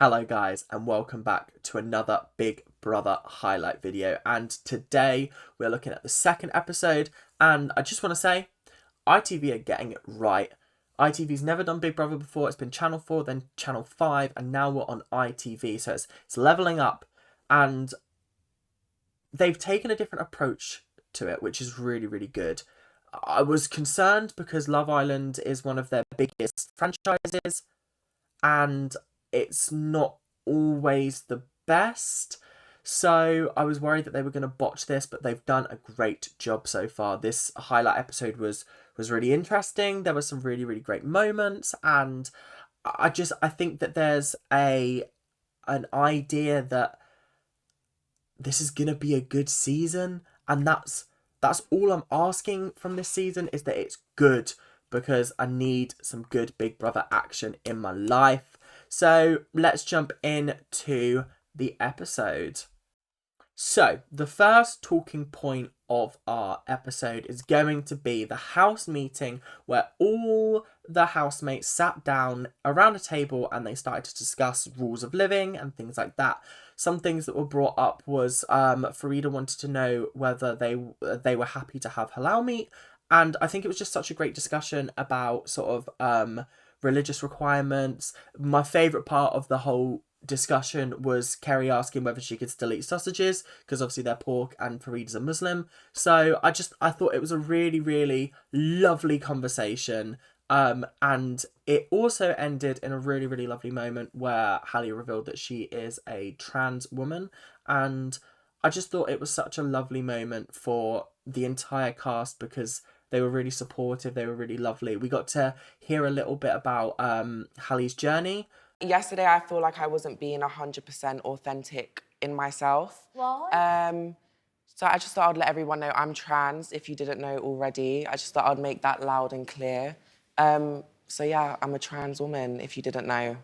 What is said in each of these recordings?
Hello guys and welcome back to another Big Brother highlight video, and today we're looking at the second episode, and I just want to say ITV are getting it right. ITV's never done Big Brother before. It's been Channel 4, then Channel 5, and now we're on ITV, so it's leveling up, and they've taken a different approach to it, which is really good. I was concerned because Love Island is one of their biggest franchises and it's not always the best. So I was worried that they were going to botch this, but they've done a great job so far. This highlight episode was really interesting. There were some really great moments, and I think that there's an idea that this is going to be a good season, and that's all I'm asking from this season, is that it's good, because I need some good Big Brother action in my life. So let's jump into the episode. So the first talking point of our episode is going to be the house meeting, where all the housemates sat down around a table and they started to discuss rules of living and things like that. Some things that were brought up was Farida wanted to know whether they were happy to have halal meat, and I think it was just such a great discussion about sort of religious requirements. My favourite part of the whole discussion was Kerry asking whether she could still eat sausages, because obviously they're pork and Farida's a Muslim. So I thought it was a really lovely conversation. And it also ended in a really lovely moment where Hallie revealed that she is a trans woman, and I just thought it was such a lovely moment for the entire cast because they were really supportive, they were really lovely. We got to hear a little bit about Hallie's journey. Yesterday, I feel like I wasn't being 100% authentic in myself. Why? So I just thought I'd let everyone know I'm trans, if you didn't know already. I just thought I'd make that loud and clear. So yeah, I'm a trans woman, if you didn't know.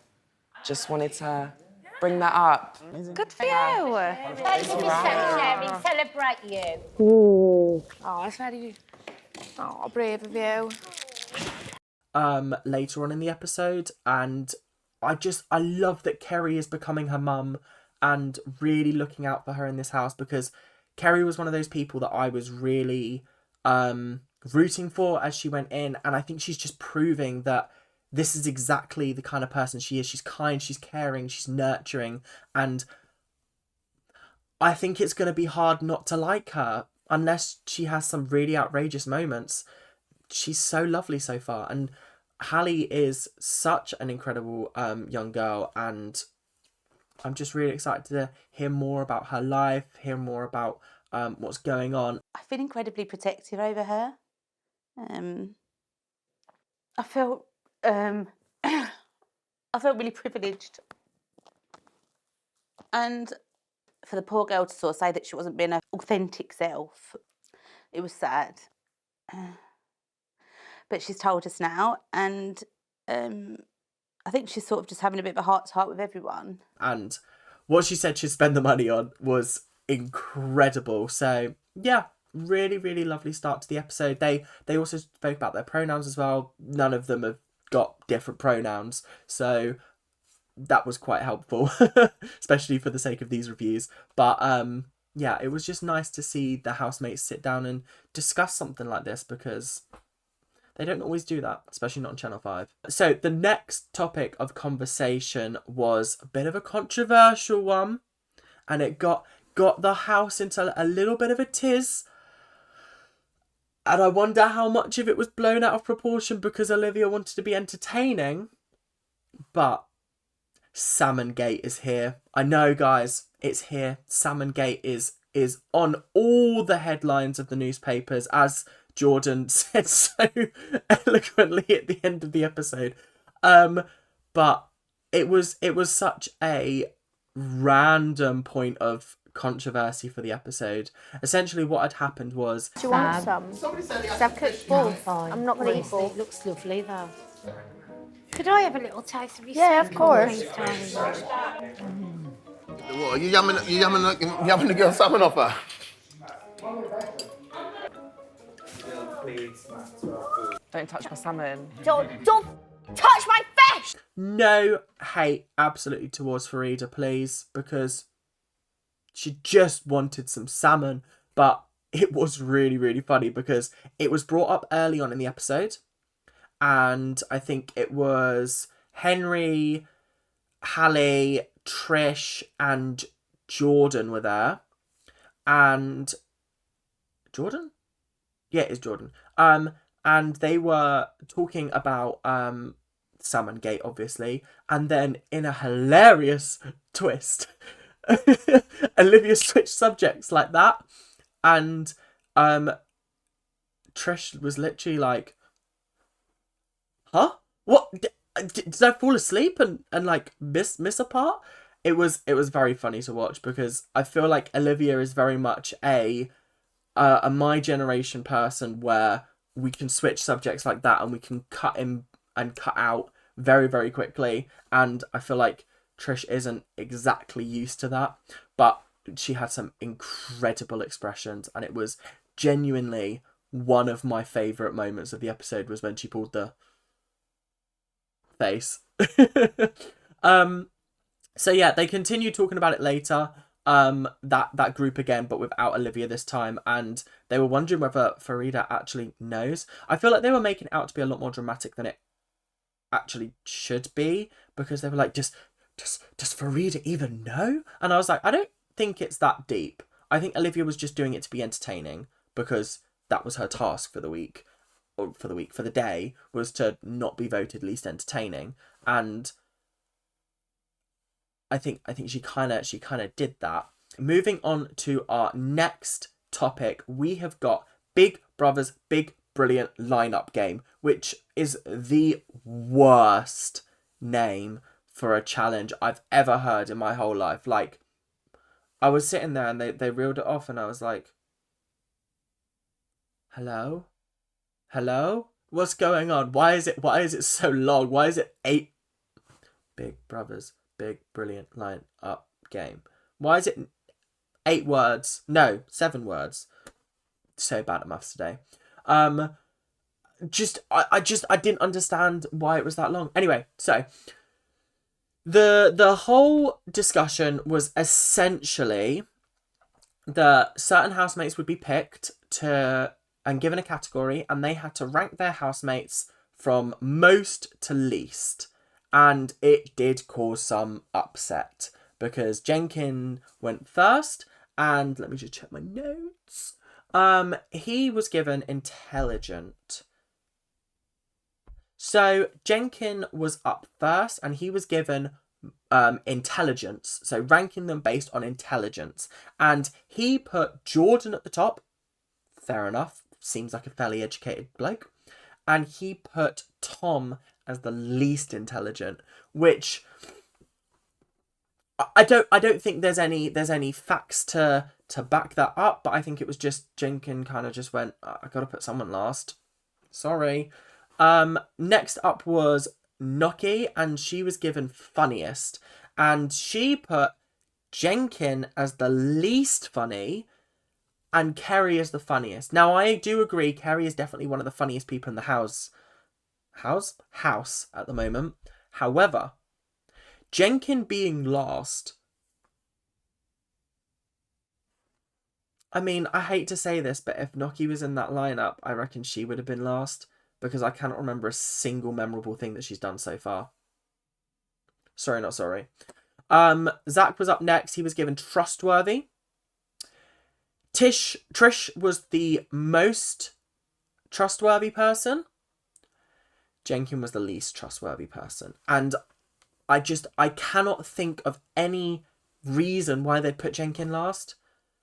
Just wanted to bring that up. Good for you. Thanks for sharing. Celebrate you. Oh, that's very brave of you. Later on in the episode, and I love that Kerry is becoming her mum and really looking out for her in this house, because Kerry was one of those people that I was really rooting for as she went in, and I think she's just proving that this is exactly the kind of person she is. She's kind, she's caring, she's nurturing, and I think it's going to be hard not to like her unless she has some really outrageous moments. She's so lovely so far, and Hallie is such an incredible young girl, and I'm just really excited to hear more about her life, hear more about what's going on. I feel incredibly protective over her. I felt really privileged, and for the poor girl to sort of say that she wasn't being her authentic self, it was sad. But she's told us now, and I think she's sort of just having a bit of a heart-to-heart with everyone. And what she said she'd spend the money on was incredible. So yeah, really lovely start to the episode. They also spoke about their pronouns as well. None of them have got different pronouns, so that was quite helpful, especially for the sake of these reviews. But yeah, it was just nice to see the housemates sit down and discuss something like this, because they don't always do that, especially not on Channel 5. So the next topic of conversation was a bit of a controversial one, and it got the house into a little bit of a tiz. And I wonder how much of it was blown out of proportion because Olivia wanted to be entertaining. But Salmon Gate is here. I know, guys, it's here. Salmon Gate is on all the headlines of the newspapers, as Jordan said so eloquently at the end of the episode. But it was such a random point of controversy for the episode. Essentially what had happened was... Do you want some? I've cooked both. I'm not going to eat both. It looks lovely though. Could I have a little taste of your Yeah, steak? of course. Please, darling? What, are you yamming the girl salmon off her? Don't touch my salmon. Don't touch my fish! no hate absolutely towards Farida, please, because she just wanted some salmon. But it was really, really funny because it was brought up early on in the episode. And I think it was Henry, Hallie, Trish, and Jordan were there. And Jordan? Yeah, it's Jordan. And they were talking about Salmon Gate, obviously. And then in a hilarious twist, Olivia switched subjects like that. And Trish was literally like, huh? What? Did I fall asleep and like miss a part? It was very funny to watch because I feel like Olivia is very much a my generation person where we can switch subjects like that and we can cut in and cut out very, very quickly. And I feel like Trish isn't exactly used to that, but she had some incredible expressions, and it was genuinely one of my favourite moments of the episode was when she pulled the face. So yeah, they continue talking about it later. That group again, but without Olivia this time, and they were wondering whether Farida actually knows. I feel like they were making it out to be a lot more dramatic than it actually should be, because they were like, does Farida even know? And I was like, I don't think it's that deep. I think Olivia was just doing it to be entertaining because that was her task for the week, or for the day, was to not be voted least entertaining. And I think she kind of did that. Moving on to our next topic, we have got Big Brother's Big Brilliant Lineup Game, which is the worst name for a challenge I've ever heard in my whole life. Like, I was sitting there and they reeled it off and I was like, hello? What's going on? Why is it so long? Why is it 8 Big Brothers Big Brilliant Line Up Game? Why is it 8 words? No, 7 words. So bad at maths today. I didn't understand why it was that long. Anyway, so the whole discussion was essentially that certain housemates would be picked and given a category, and they had to rank their housemates from most to least. And it did cause some upset because Jenkin went first, and let me just check my notes. He was given intelligent. So Jenkin was up first, and he was given intelligence. So ranking them based on intelligence, and he put Jordan at the top. Fair enough. Seems like a fairly educated bloke. And he put Tom as the least intelligent, which I don't think there's any facts to back that up, but I think it was just Jenkin kind of just went, I gotta put someone last. Sorry. Next up was Noki, and she was given funniest, and she put Jenkin as the least funny and Kerry as the funniest. Now, I do agree Kerry is definitely one of the funniest people in the house at the moment. However, Jenkin being last, I mean, I hate to say this, but if Noki was in that lineup, I reckon she would have been last, because I cannot remember a single memorable thing that she's done so far. Sorry, not sorry. Zach was up next. He was given trustworthy. Trish was the most trustworthy person. Jenkin was the least trustworthy person. And I cannot think of any reason why they'd put Jenkin last.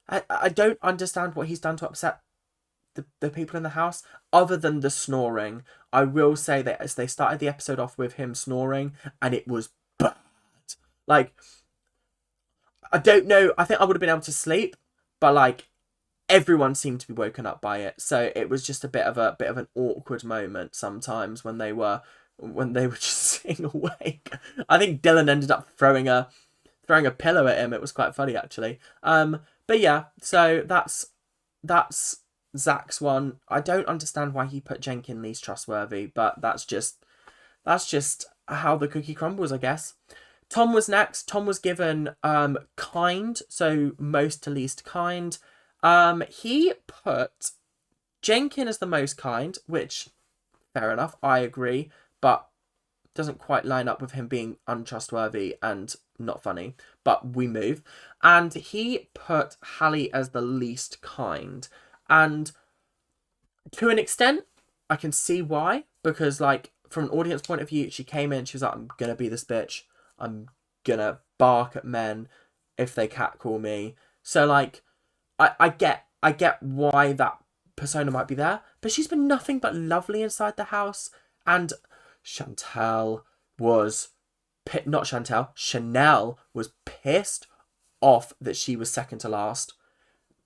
I don't understand what he's done to upset the people in the house, other than the snoring. I will say that as they started the episode off with him snoring, and it was bad. Like, I don't know. I think I would have been able to sleep, but like, everyone seemed to be woken up by it. So it was just a bit of an awkward moment sometimes when they were just sitting awake. I think Dylan ended up throwing a pillow at him. It was quite funny, actually. But yeah, so that's Zach's one. I don't understand why he put Jenkin least trustworthy, but that's just how the cookie crumbles, I guess. Tom was next. Tom was given kind, so most to least kind. He put Jenkin as the most kind, which, fair enough, I agree, but doesn't quite line up with him being untrustworthy and not funny, but we move. And he put Hallie as the least kind. And to an extent, I can see why, because, like, from an audience point of view, she came in, she was like, I'm gonna be this bitch. I'm gonna bark at men if they catcall me. So, like, I get why that persona might be there, but she's been nothing but lovely inside the house. And Chanel was Chanel was pissed off that she was second to last,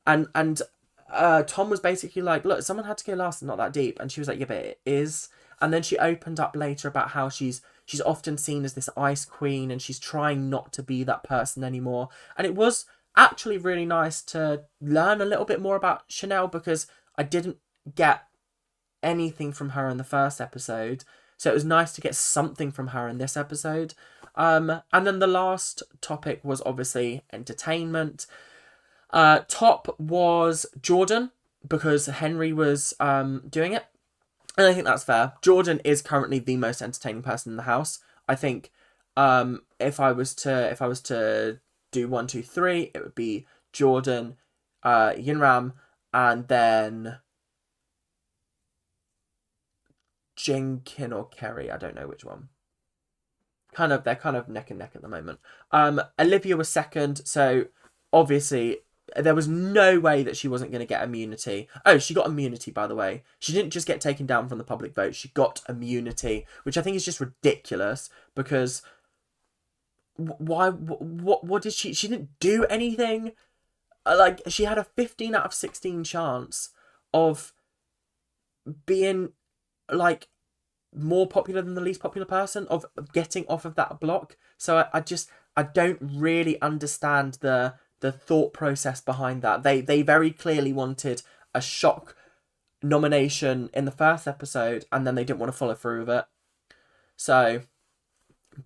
and Tom was basically like, look, someone had to go last, not that deep. And she was like, yeah, but it is. And then she opened up later about how she's often seen as this ice queen, and she's trying not to be that person anymore. And it was actually really nice to learn a little bit more about Chanel, because I didn't get anything from her in the first episode. So it was nice to get something from her in this episode. And then the last topic was obviously entertainment. Top was Jordan, because Henry was doing it. And I think that's fair. Jordan is currently the most entertaining person in the house. I think if I was to do 1, 2, 3, it would be Jordan, Yinram, and then Jenkin or Kerry. I don't know which one. They're kind of neck and neck at the moment. Olivia was second, so obviously there was no way that she wasn't going to get immunity. Oh, she got immunity, by the way. She didn't just get taken down from the public vote. She got immunity, which I think is just ridiculous, because why? What did she? She didn't do anything. Like, she had a 15 out of 16 chance of being, like, more popular than the least popular person, of getting off of that block. So I don't really understand the thought process behind that. They very clearly wanted a shock nomination in the first episode, and then they didn't want to follow through with it. So,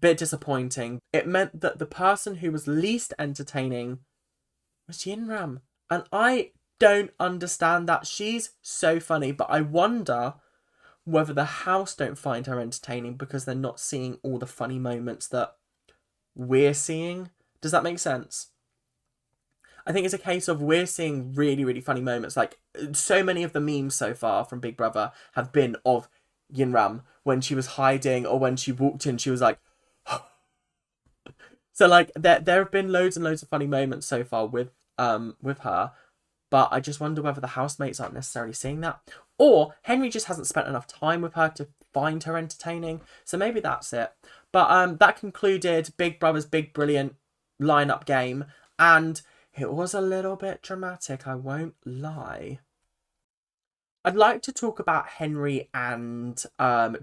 bit disappointing. It meant that the person who was least entertaining was Yinram. And I don't understand that. She's so funny, but I wonder whether the house don't find her entertaining because they're not seeing all the funny moments that we're seeing. Does that make sense? I think it's a case of we're seeing really, really funny moments. Like, so many of the memes so far from Big Brother have been of Yinram when she was hiding, or when she walked in, she was like, so, like, there have been loads and loads of funny moments so far with her, but I just wonder whether the housemates aren't necessarily seeing that, or Henry just hasn't spent enough time with her to find her entertaining. So maybe that's it. But that concluded Big Brother's Big Brilliant lineup game, and it was a little bit dramatic, I won't lie. I'd like to talk about Henry and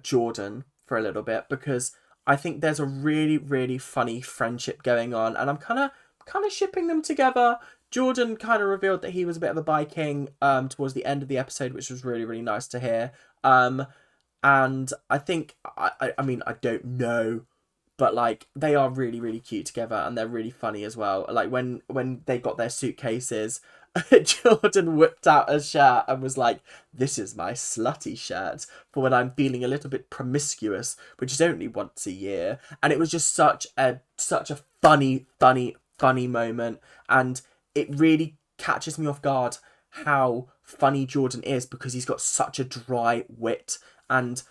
Jordan for a little bit, because I think there's a really, really funny friendship going on, and I'm kind of shipping them together. Jordan kind of revealed that he was a bit of a bi-king towards the end of the episode, which was really, really nice to hear. And I think, I mean, I don't know, but, like, they are really, really cute together, and they're really funny as well. Like, when they got their suitcases, Jordan whipped out a shirt and was like, this is my slutty shirt for when I'm feeling a little bit promiscuous, which is only once a year. And it was just such a funny moment, and it really catches me off guard how funny Jordan is, because he's got such a dry wit, and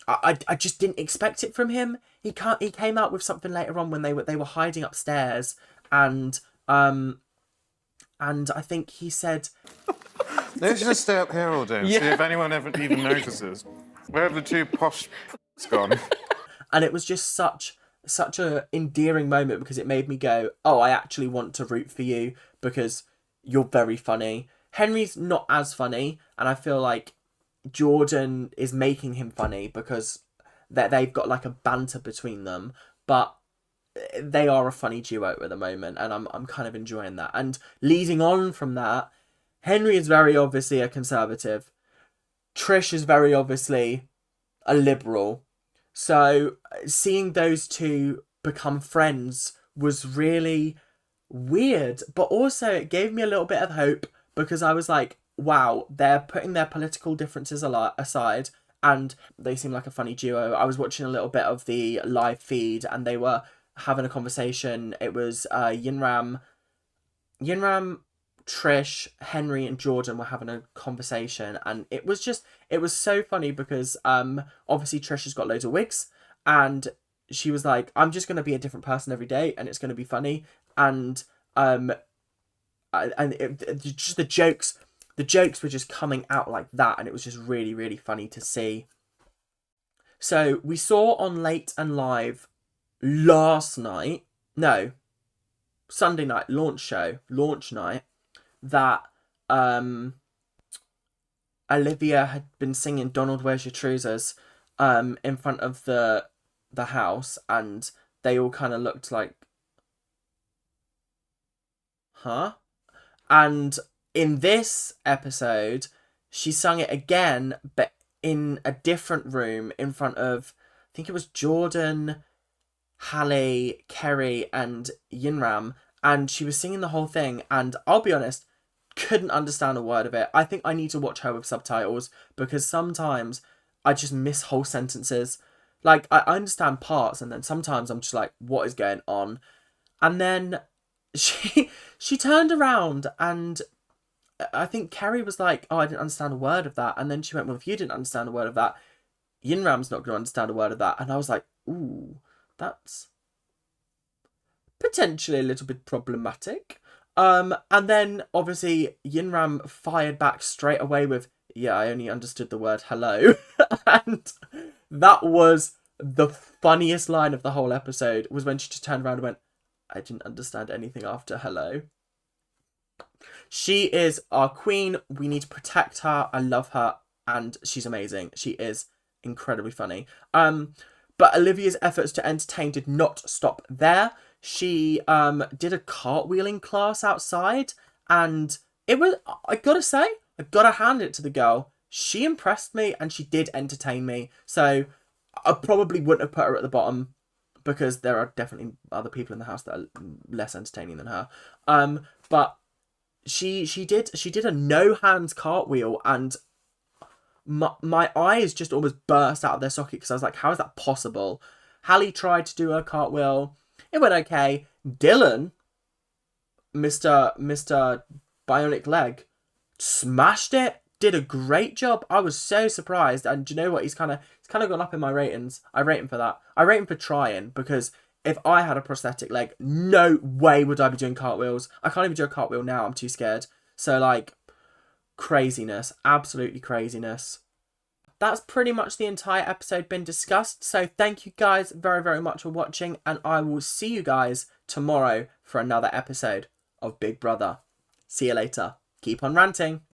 I just didn't expect it from him. He came out with something later on when they were hiding upstairs, and I think he said, let's just stay up here all day and see if anyone ever even notices. Where have the two posh gone? And it was just such a endearing moment, because it made me go, oh, I actually want to root for you, because you're very funny. Henry's not as funny, and I feel like Jordan is making him funny because they've got, like, a banter between them, but they are a funny duo at the moment, and I'm kind of enjoying that. And leading on from that, Henry is very obviously a conservative. Trish is very obviously a liberal. So seeing those two become friends was really weird, but also it gave me a little bit of hope because I was like, wow, they're putting their political differences aside and they seem like a funny duo. I was watching a little bit of the live feed and they were having a conversation. It was Yinram, Trish, Henry and Jordan were having a conversation and it was so funny because obviously Trish has got loads of wigs and she was like, I'm just going to be a different person every day and it's going to be funny. And just the jokes were just coming out like that and it was just really, really funny to see. So we saw on Late and Live Sunday night, launch night, that Olivia had been singing Donald Where's Your Trousers in front of the house and they all kind of looked like, huh? And in this episode, she sung it again, but in a different room in front of, I think it was Jordan, Hallie, Kerry, and Yinram. And she was singing the whole thing. And I'll be honest, couldn't understand a word of it. I think I need to watch her with subtitles because sometimes I just miss whole sentences. Like, I understand parts and then sometimes I'm just like, what is going on? And then she turned around and I think Kerry was like, oh, I didn't understand a word of that. And then she went, well, if you didn't understand a word of that, Yinram's not going to understand a word of that. And I was like, ooh, that's potentially a little bit problematic. And then obviously Yinram fired back straight away with, yeah, I only understood the word hello. And that was the funniest line of the whole episode, was when she just turned around and went, I didn't understand anything after hello. She is our queen. We need to protect her. I love her. And she's amazing. She is incredibly funny. But Olivia's efforts to entertain did not stop there. She did a cartwheeling class outside. And it was, I gotta hand it to the girl. She impressed me and she did entertain me. So I probably wouldn't have put her at the bottom because there are definitely other people in the house that are less entertaining than her. But she did a no hands cartwheel and my eyes just almost burst out of their socket because I was like, how is that possible? Hallie tried to do her cartwheel. It went okay. Dylan, Mr. Bionic Leg, smashed it. Did a great job. I was so surprised. And do you know what? He's kind of gone up in my ratings. I rate him for that. I rate him for trying because if I had a prosthetic leg, no way would I be doing cartwheels. I can't even do a cartwheel now. I'm too scared. So, like, craziness. Absolutely craziness. That's pretty much the entire episode been discussed. So thank you guys very, very much for watching. And I will see you guys tomorrow for another episode of Big Brother. See you later. Keep on ranting.